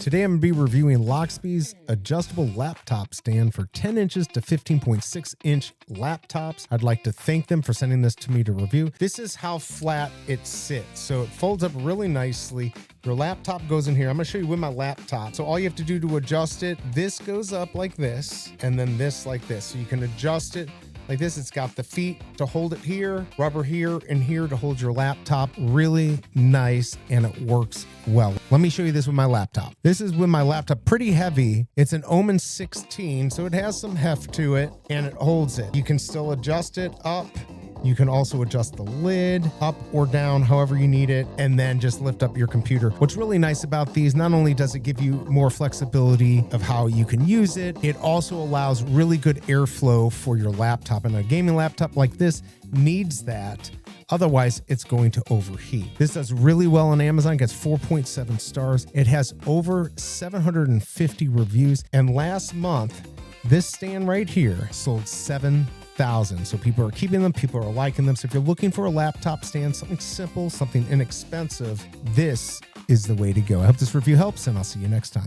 Today I'm going to be reviewing LOXP's adjustable laptop stand for 10 inches to 15.6 inch laptops. I'd like to thank them for sending this to me to review. This is how flat it sits. So it folds up really nicely. Your laptop goes in here. I'm going to show you with my laptop. So all you have to do to adjust it, this goes up like this, and then this like this. So you can adjust it like this. It's got the feet to hold it here, rubber here, and here to hold your laptop. Really nice, and it works well. Let me show you this with my laptop. This is with my laptop, pretty heavy. It's an Omen 16, so it has some heft to it, and it holds it. You can still adjust it up. You can also adjust the lid up or down, however you need it, and then just lift up your computer. What's really nice about these, not only does it give you more flexibility of how you can use it, it also allows really good airflow for your laptop. And a gaming laptop like this needs that. Otherwise, it's going to overheat. This does really well on Amazon, gets 4.7 stars. It has over 750 reviews. And last month, this stand right here sold 7,000. So people are keeping them, people are liking them. So if you're looking for a laptop stand, something simple, something inexpensive, this is the way to go. I hope this review helps, and I'll see you next time.